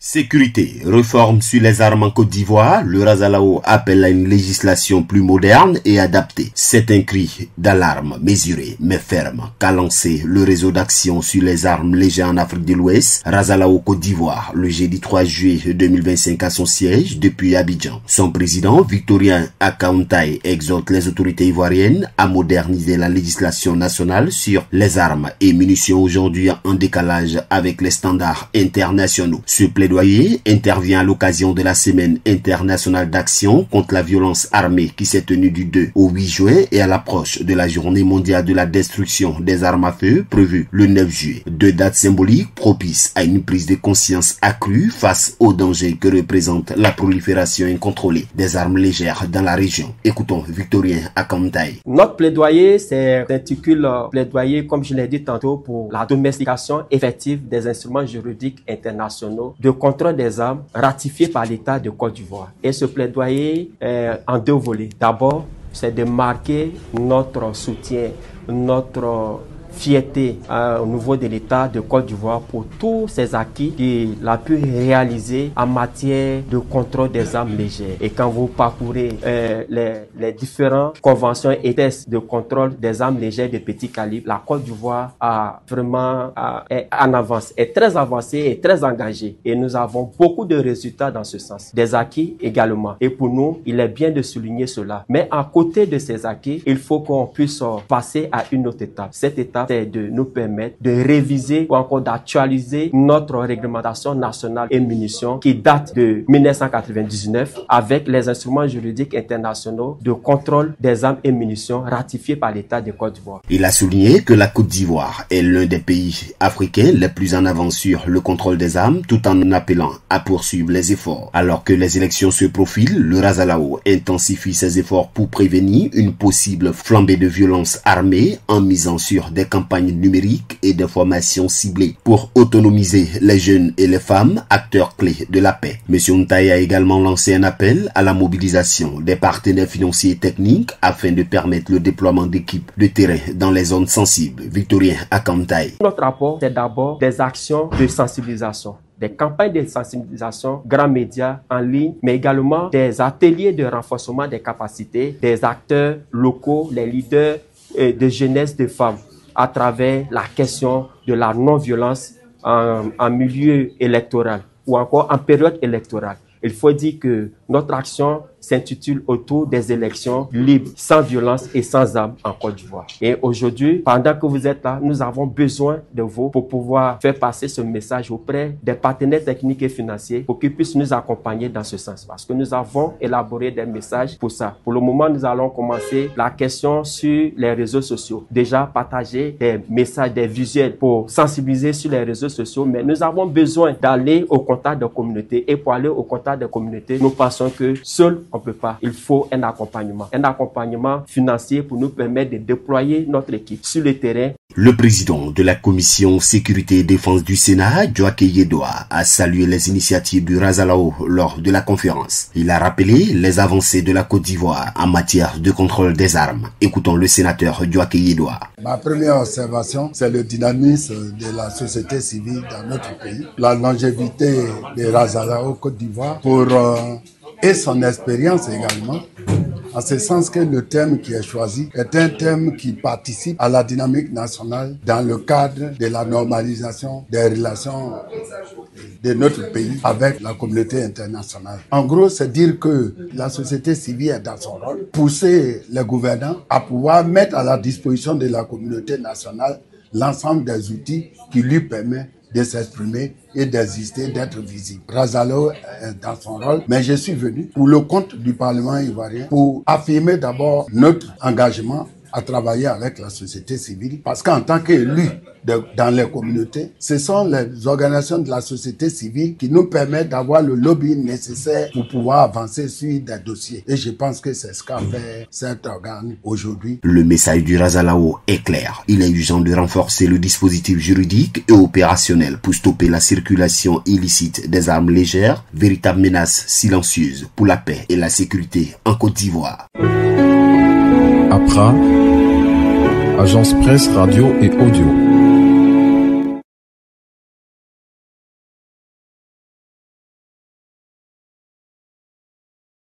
Sécurité, réforme sur les armes en Côte d'Ivoire, le Razalao appelle à une législation plus moderne et adaptée. C'est un cri d'alarme mesuré mais ferme qu'a lancé le réseau d'action sur les armes légères en Afrique de l'Ouest, Razalao Côte d'Ivoire, le jeudi 3 juillet 2025 à son siège depuis Abidjan. Son président, Victorien Akauntaye, exhorte les autorités ivoiriennes à moderniser la législation nationale sur les armes et munitions aujourd'hui en décalage avec les standards internationaux. Ce plaidoyer intervient à l'occasion de la semaine internationale d'action contre la violence armée qui s'est tenue du 2 au 8 juin et à l'approche de la journée mondiale de la destruction des armes à feu prévue le 9 juillet. Deux dates symboliques propices à une prise de conscience accrue face aux dangers que représente la prolifération incontrôlée des armes légères dans la région. Écoutons Victorien Akauntaye. Notre plaidoyer s'intitule plaidoyer, comme je l'ai dit tantôt, pour la domestication effective des instruments juridiques internationaux de contrôle des armes ratifié par l'État de Côte d'Ivoire. Et ce plaidoyer est en deux volets. D'abord, c'est de marquer notre soutien, notre fierté au niveau de l'État de Côte d'Ivoire pour tous ces acquis qu'il a pu réaliser en matière de contrôle des armes légères. Et quand vous parcourez les différentes conventions et tests de contrôle des armes légères de petit calibre, la Côte d'Ivoire a vraiment est en avance, est très avancée et très engagée. Et nous avons beaucoup de résultats dans ce sens. Des acquis également. Et pour nous, il est bien de souligner cela. Mais à côté de ces acquis, il faut qu'on puisse passer à une autre étape. Cette étape, c'est de nous permettre de réviser ou encore d'actualiser notre réglementation nationale et munitions qui date de 1999 avec les instruments juridiques internationaux de contrôle des armes et munitions ratifiés par l'État de Côte d'Ivoire. Il a souligné que la Côte d'Ivoire est l'un des pays africains les plus en avance sur le contrôle des armes tout en appelant à poursuivre les efforts. Alors que les élections se profilent, le Razalao intensifie ses efforts pour prévenir une possible flambée de violence armée en misant sur des campagnes numériques et de formations ciblées pour autonomiser les jeunes et les femmes, acteurs clés de la paix. M. Ntaye a également lancé un appel à la mobilisation des partenaires financiers et techniques afin de permettre le déploiement d'équipes de terrain dans les zones sensibles. Victorien Akauntaye. Notre rapport, c'est d'abord des actions de sensibilisation, des campagnes de sensibilisation, grands médias en ligne, mais également des ateliers de renforcement des capacités des acteurs locaux, les leaders de jeunesse de femmes, à travers la question de la non-violence en milieu électoral ou encore en période électorale. Il faut dire que notre action s'intitule autour des élections libres, sans violence et sans armes en Côte d'Ivoire. Et aujourd'hui, pendant que vous êtes là, nous avons besoin de vous pour pouvoir faire passer ce message auprès des partenaires techniques et financiers pour qu'ils puissent nous accompagner dans ce sens. Parce que nous avons élaboré des messages pour ça. Pour le moment, nous allons commencer la question sur les réseaux sociaux. Déjà partager des messages, des visuels pour sensibiliser sur les réseaux sociaux, mais nous avons besoin d'aller au contact des communautés. Et pour aller au contact des communautés, nous pensons que seul on peut pas. Il faut un accompagnement financier pour nous permettre de déployer notre équipe sur le terrain. Le président de la commission sécurité et défense du Sénat, Djoaké Yedoa, a salué les initiatives du Razalao lors de la conférence. Il a rappelé les avancées de la Côte d'Ivoire en matière de contrôle des armes. Écoutons le sénateur Djoaké Yedoa. Ma première observation, c'est le dynamisme de la société civile dans notre pays, la longévité de Razalao Côte d'Ivoire et son expérience également, en ce sens que le thème qui est choisi est un thème qui participe à la dynamique nationale dans le cadre de la normalisation des relations de notre pays avec la communauté internationale. En gros, c'est dire que la société civile est dans son rôle, pousser les gouvernants à pouvoir mettre à la disposition de la communauté nationale l'ensemble des outils qui lui permettent de s'exprimer et d'exister, d'être visible. Razalao est dans son rôle, mais je suis venu pour le compte du Parlement ivoirien pour affirmer d'abord notre engagement à travailler avec la société civile, parce qu'en tant qu'élus dans les communautés, ce sont les organisations de la société civile qui nous permettent d'avoir le lobby nécessaire pour pouvoir avancer sur des dossiers. Et je pense que c'est ce qu'a fait cet organe aujourd'hui. Le message du Razalao est clair. Il est urgent de renforcer le dispositif juridique et opérationnel pour stopper la circulation illicite des armes légères, véritable menace silencieuse pour la paix et la sécurité en Côte d'Ivoire. APRA, Agence Presse, Radio et Audio.